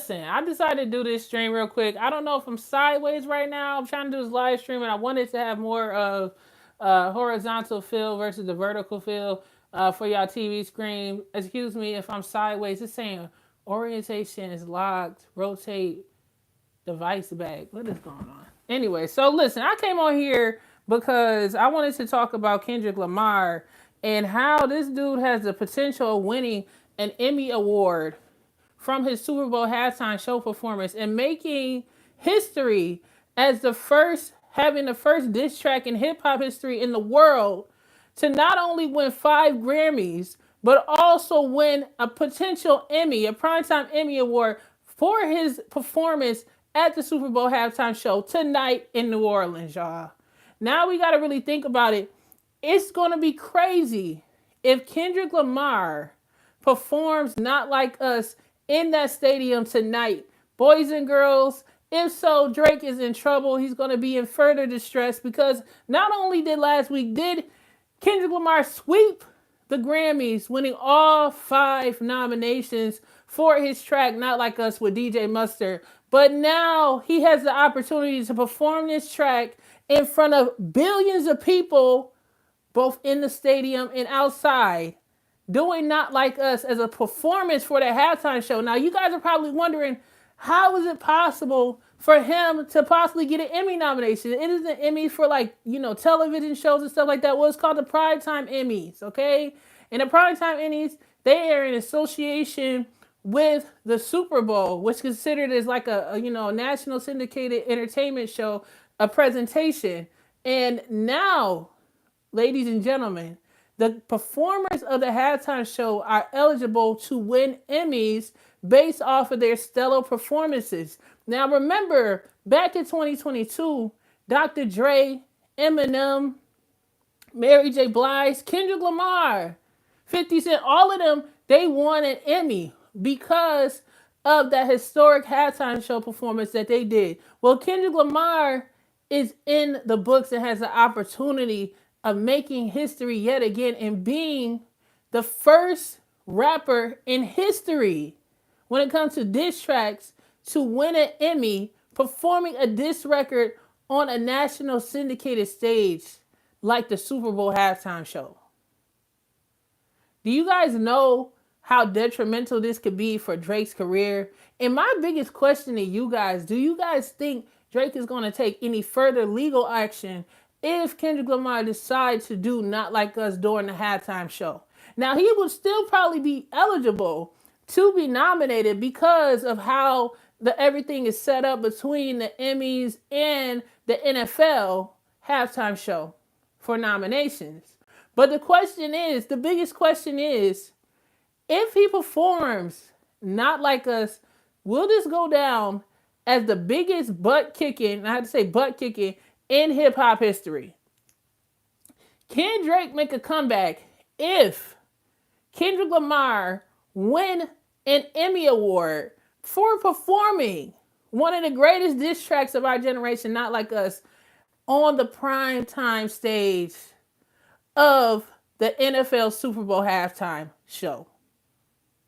listen, I decided to do this stream real quick. I don't know if I'm sideways right now. I'm trying to do this live stream, and I wanted to have more of horizontal feel versus the vertical feel for y'all TV screen. Excuse me if I'm sideways. It's saying orientation is locked. Rotate device back. What is going on? Anyway, so listen, I came on here because I wanted to talk about Kendrick Lamar and how this dude has the potential of winning an Emmy Award from his Super Bowl halftime show performance and making history as the first, having the first diss track in hip hop history in the world to not only win 5 Grammys, but also win a potential Emmy, a primetime Emmy Award for his performance at the Super Bowl halftime show tonight in New Orleans, y'all. Now we got to really think about it. It's going to be crazy if Kendrick Lamar performs Not Like Us in that stadium tonight. Boys and girls, if so, Drake is in trouble. He's going to be in further distress because not only did last week, did Kendrick Lamar sweep the Grammys, winning all 5 nominations for his track Not Like Us with DJ Mustard. But now he has the opportunity to perform this track in front of billions of people, both in the stadium and outside, doing Not Like Us as a performance for the halftime show. Now, you guys are probably wondering, how is it possible for him to possibly get an Emmy nomination? It is an Emmy for, like, television shows and stuff like that. Well, it's called the Primetime Emmys, okay? And the Primetime Emmys, they are in association with the Super Bowl, which is considered as like a national syndicated entertainment show, a presentation. And now, ladies and gentlemen, the performers of the halftime show are eligible to win Emmys based off of their stellar performances. Now, remember, back in 2022, Dr. Dre, Eminem, Mary J. Blige, Kendrick Lamar, 50 Cent, all of them, they won an Emmy because of that historic halftime show performance that they did. Well, Kendrick Lamar is in the books and has the opportunity of making history yet again and being the first rapper in history when it comes to diss tracks to win an Emmy performing a diss record on a national syndicated stage like the Super Bowl halftime show. Do you guys know how detrimental this could be for Drake's career? And my biggest question to you guys, do you guys think Drake is going to take any further legal action if Kendrick Lamar decides to do Not Like Us during the halftime show? Now, he would still probably be eligible to be nominated because of how everything is set up between the Emmys and the NFL halftime show for nominations. But the biggest question is, if he performs Not Like Us, will this go down as the biggest butt kicking, I have to say butt kicking, in hip hop history? Can Drake make a comeback if Kendrick Lamar win an Emmy Award for performing one of the greatest diss tracks of our generation, Not Like Us, on the prime time stage of the NFL Super Bowl halftime show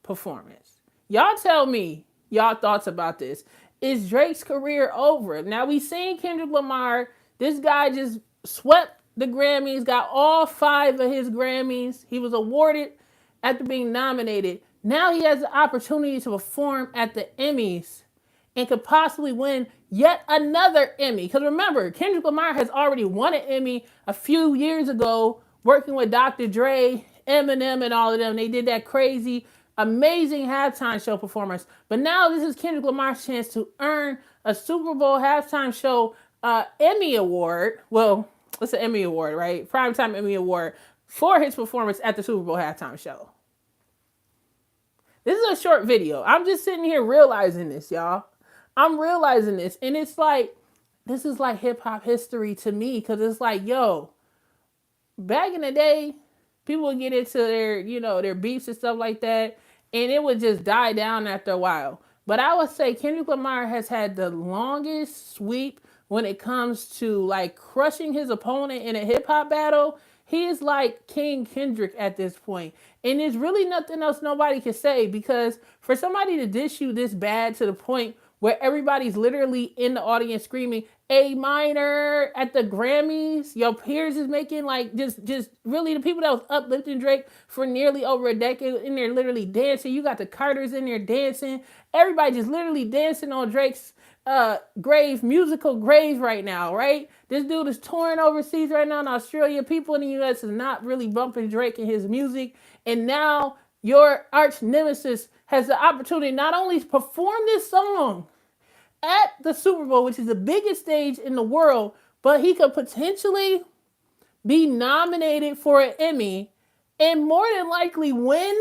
performance? Y'all tell me y'all thoughts about this. Is Drake's career over? Now, we seen Kendrick Lamar. This guy just swept the Grammys, got all 5 of his Grammys. He was awarded after being nominated. Now he has the opportunity to perform at the Emmys and could possibly win yet another Emmy. Because remember, Kendrick Lamar has already won an Emmy a few years ago working with Dr. Dre, Eminem, and all of them. They did that crazy, amazing halftime show performance. But now this is Kendrick Lamar's chance to earn a Super Bowl halftime show Emmy Award. Well, it's an Emmy Award, right? Primetime Emmy Award for his performance at the Super Bowl halftime show. This is a short video. I'm just sitting here realizing this, y'all. I'm realizing this. And it's like, this is like hip hop history to me. Because it's like, yo, back in the day, people would get into their beefs and stuff like that. And it would just die down after a while. But I would say Kendrick Lamar has had the longest sweep when it comes to like crushing his opponent in a hip hop battle. He is like King Kendrick at this point. And there's really nothing else nobody can say, because for somebody to dish you this bad to the point where everybody's literally in the audience screaming A minor at the Grammys, your peers is making like just really the people that was uplifting Drake for nearly over a decade in there literally dancing. You got the Carters in there dancing. Everybody just literally dancing on Drake's musical grave right now, right? This dude is touring overseas right now in Australia. People in the US is not really bumping Drake and his music. And now your arch nemesis has the opportunity not only to perform this song at the Super Bowl, which is the biggest stage in the world, but he could potentially be nominated for an Emmy and more than likely win.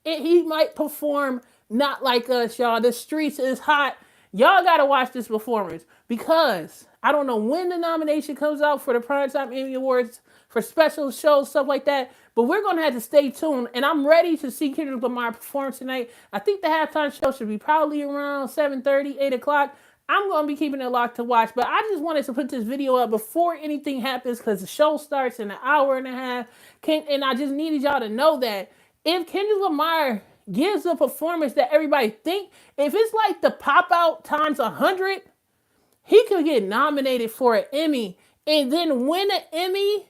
And he might perform Not Like Us, y'all. The streets is hot. Y'all gotta watch this performance, because I don't know when the nomination comes out for the Primetime Emmy Awards for special shows, stuff like that, but we're gonna have to stay tuned. And I'm ready to see Kendrick Lamar perform tonight. I think the halftime show should be probably around 7:30, 8 o'clock. I'm going to be keeping it locked to watch, but I just wanted to put this video up before anything happens, because the show starts in an hour and a half. And I just needed y'all to know that if Kendrick Lamar gives a performance that everybody think, if it's like the pop out times 100, he could get nominated for an Emmy and then win an Emmy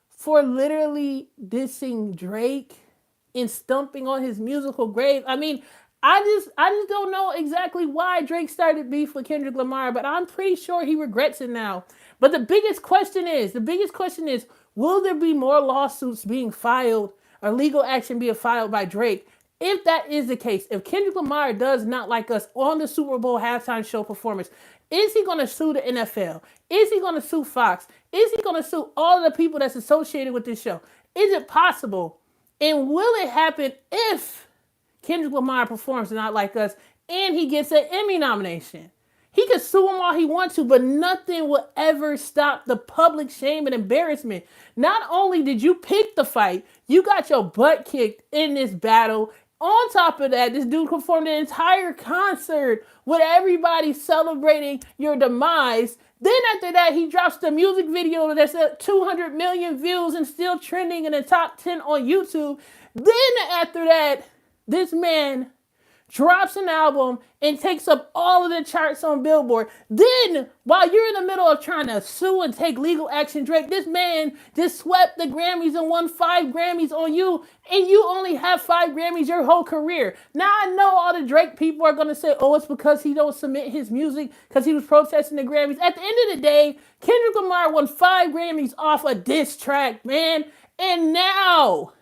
for literally dissing Drake and stumping on his musical grave. I mean, I just don't know exactly why Drake started beef with Kendrick Lamar, but I'm pretty sure he regrets it now. But the biggest question is, will there be more lawsuits being filed or legal action being filed by Drake? If that is the case, if Kendrick Lamar does Not Like Us on the Super Bowl halftime show performance, is he going to sue the NFL? Is he going to sue Fox? Is he going to sue all the people that's associated with this show? Is it possible? And will it happen if Kendrick Lamar performs Not Like Us and he gets an Emmy nomination? He can sue him all he wants to, but nothing will ever stop the public shame and embarrassment. Not only did you pick the fight, you got your butt kicked in this battle. On top of that, this dude performed an entire concert with everybody celebrating your demise. Then after that, he drops the music video that's at 200 million views and still trending in the top 10 on YouTube. Then after that, this man drops an album and takes up all of the charts on Billboard. Then, while you're in the middle of trying to sue and take legal action, Drake, this man just swept the Grammys and won 5 Grammys on you, and you only have 5 Grammys your whole career. Now, I know all the Drake people are going to say, oh, it's because he don't submit his music because he was protesting the Grammys. At the end of the day, Kendrick Lamar won 5 Grammys off a diss track, man. And now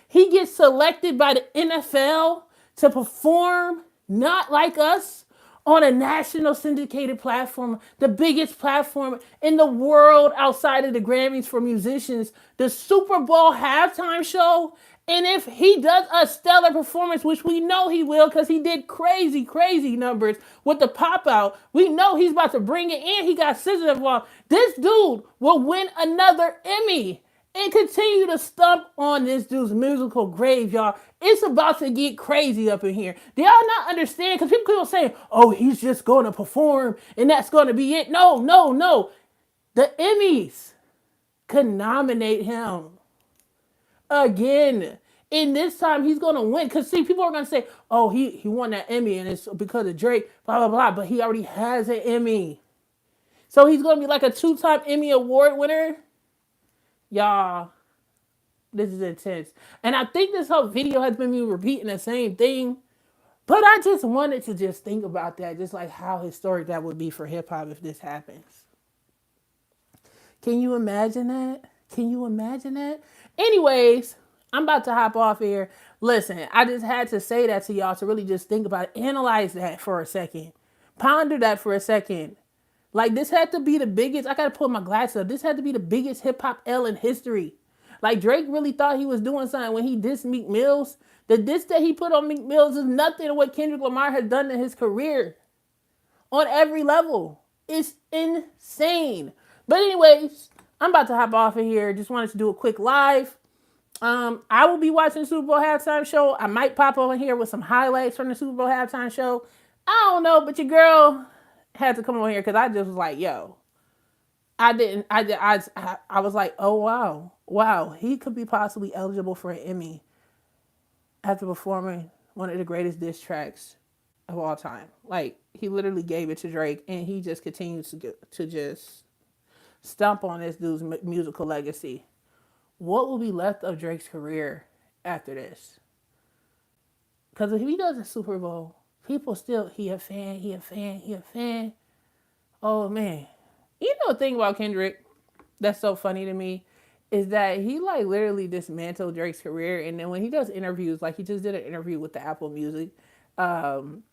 he gets selected by the NFL to perform Not Like Us on a national syndicated platform, the biggest platform in the world outside of the Grammys for musicians, the Super Bowl halftime show. And if he does a stellar performance, which we know he will because he did crazy, crazy numbers with the pop out, we know he's about to bring it in. He got SZA involved. This dude will win another Emmy and continue to stump on this dude's musical grave, y'all. It's about to get crazy up in here. Do y'all not understand? Because people keep saying, oh, he's just going to perform and that's going to be it. No. The Emmys could nominate him again. And this time he's going to win. Because, see, people are going to say, oh, he won that Emmy and it's because of Drake, blah, blah, blah. But he already has an Emmy. So he's going to be like a 2-time Emmy Award winner. Y'all, this is intense. And I think this whole video has been me repeating the same thing. But I just wanted to just think about that. Just like how historic that would be for hip hop if this happens. Can you imagine that? Anyways, I'm about to hop off here. Listen, I just had to say that to y'all to really just think about it. Analyze that for a second. Ponder that for a second. Like, this had to be the biggest, I gotta put my glasses up. This had to be the biggest hip hop L in history. Like, Drake really thought he was doing something when he dissed Meek Mills. The diss that he put on Meek Mills is nothing to what Kendrick Lamar has done in his career. On every level. It's insane. But anyways, I'm about to hop off of here. Just wanted to do a quick live. I will be watching the Super Bowl halftime show. I might pop over here with some highlights from the Super Bowl halftime show. I don't know, but your girl had to come on here because I just was like, yo, I didn't. I was like, oh wow, wow, he could be possibly eligible for an Emmy after performing one of the greatest diss tracks of all time. Like he literally gave it to Drake, and he just continues to just stump on this dude's musical legacy. What will be left of Drake's career after this? Because if he does a Super Bowl, people still he a fan, he a fan, he a fan. Oh man, you know the thing about Kendrick that's so funny to me is that he like literally dismantled Drake's career, and then when he does interviews, like he just did an interview with the Apple Music, um,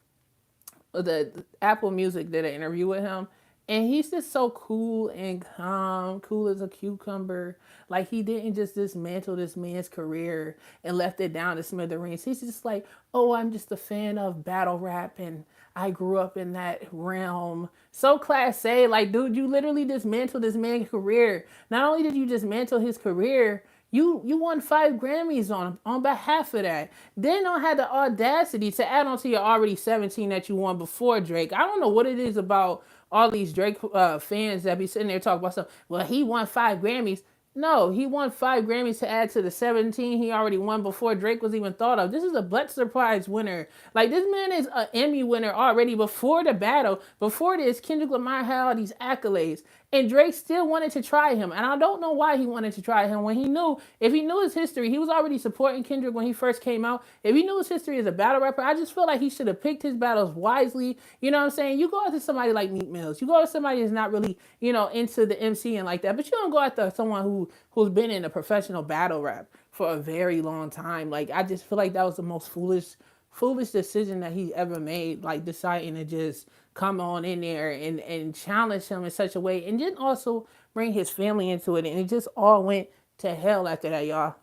the Apple Music did an interview with him, and he's just so cool and calm, cool as a cucumber. Like he didn't just dismantle this man's career and left it down to smithereens. He's just like, oh, I'm just a fan of battle rap and I grew up in that realm. So class A, like, dude, you literally dismantled this man's career. Not only did you dismantle his career, you won 5 Grammys on behalf of that. Then don't have the audacity to add on to your already 17 that you won before Drake. I don't know what it is about all these Drake fans that be sitting there talking about stuff. Well, he won 5 Grammys. No, he won 5 Grammys to add to the 17 he already won before Drake was even thought of. This is a Pulitzer Prize winner. Like, this man is an Emmy winner already before the battle. Before this, Kendrick Lamar had all these accolades. And Drake still wanted to try him. And I don't know why he wanted to try him when he knew, if he knew his history, he was already supporting Kendrick when he first came out. If he knew his history as a battle rapper, I just feel like he should have picked his battles wisely. You know what I'm saying? You go after somebody like Meek Mills. You go after somebody that's not really, into the MC and like that. But you don't go after someone who's been in a professional battle rap for a very long time. Like, I just feel like that was the most foolish decision that he ever made, like deciding to just come on in there and challenge him in such a way, and then also bring his family into it, and it just all went to hell after that, y'all.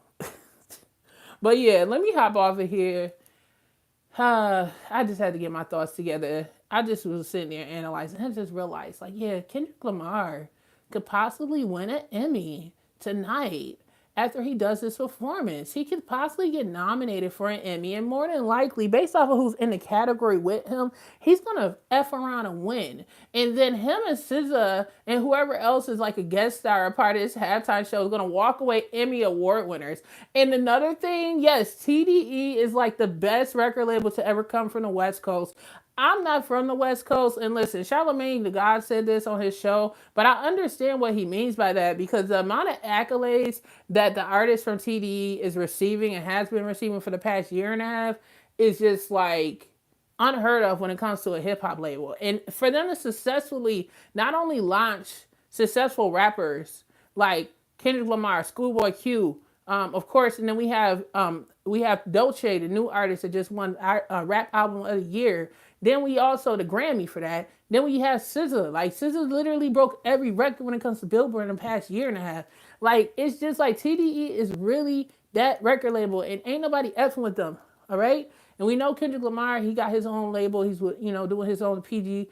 But yeah, let me hop off of here. I just had to get my thoughts together. I just was sitting there analyzing. I just realized, like, yeah, Kendrick Lamar could possibly win an Emmy tonight after he does this performance. He could possibly get nominated for an Emmy, and more than likely, based off of who's in the category with him, he's gonna F around and win. And then him and SZA and whoever else is like a guest star, a part of this halftime show, is gonna walk away Emmy Award winners. And another thing, yes, TDE is like the best record label to ever come from the West Coast. I'm not from the West Coast, and listen, Charlamagne the God said this on his show, but I understand what he means by that, because the amount of accolades that the artist from TDE is receiving and has been receiving for the past year and a half is just like unheard of when it comes to a hip hop label. And for them to successfully not only launch successful rappers like Kendrick Lamar, Schoolboy Q, of course, and then we have Dolce, the new artist that just won rap album of the year. Then we also the Grammy for that. Then we have SZA. Like, SZA literally broke every record when it comes to Billboard in the past year and a half. Like, it's just like TDE is really that record label, and ain't nobody effing with them. All right. And we know Kendrick Lamar, he got his own label. He's doing his own PG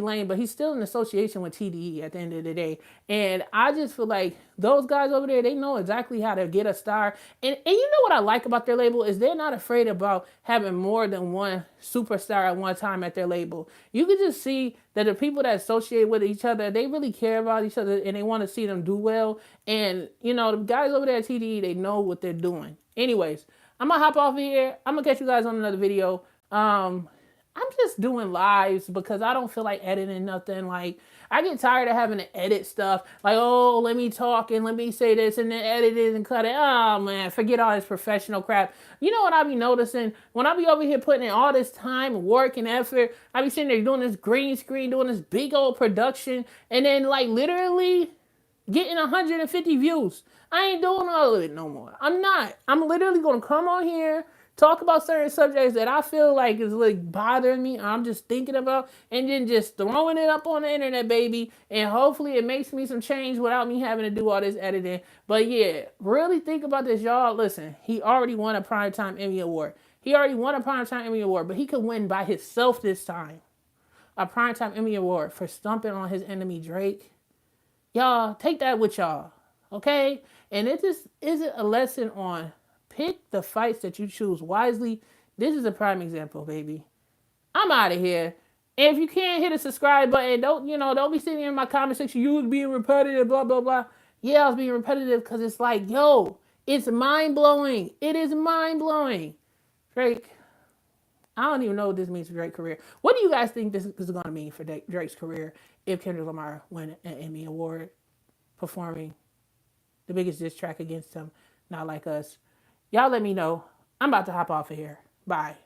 lane, but he's still in association with TDE at the end of the day. And I just feel like those guys over there, they know exactly how to get a star. And you know what I like about their label is they're not afraid about having more than one superstar at one time at their label. You can just see that the people that associate with each other, they really care about each other and they want to see them do well. And, the guys over there at TDE, they know what they're doing. Anyways, I'm going to hop off of here. I'm going to catch you guys on another video. I'm just doing lives because I don't feel like editing nothing. Like, I get tired of having to edit stuff. Like, oh, let me talk and let me say this and then edit it and cut it. Oh, man, forget all this professional crap. You know what I be noticing? When I be over here putting in all this time, work, and effort, I be sitting there doing this green screen, doing this big old production, and then, like, literally getting 150 views. I ain't doing all of it no more. I'm not. I'm literally going to come on here, talk about certain subjects that I feel like is like bothering me, I'm just thinking about, and then just throwing it up on the internet, baby. And hopefully it makes me some change without me having to do all this editing. But yeah, really think about this, y'all. Listen, he already won a Primetime Emmy Award. But he could win by himself this time. A Primetime Emmy Award for stumping on his enemy, Drake. Y'all, take that with y'all, okay? And it just isn't a lesson on pick the fights that you choose wisely. This is a prime example, baby. I'm out of here. And if you can't hit a subscribe button, don't be sitting in my comment section, you was being repetitive, blah, blah, blah. Yeah, I was being repetitive because it's like, yo, it's mind-blowing. It is mind-blowing. Drake, I don't even know what this means for Drake's career. What do you guys think this is going to mean for Drake's career if Kendrick Lamar win an Emmy Award performing the biggest diss track against him, Not Like Us? Y'all let me know. I'm about to hop off of here. Bye.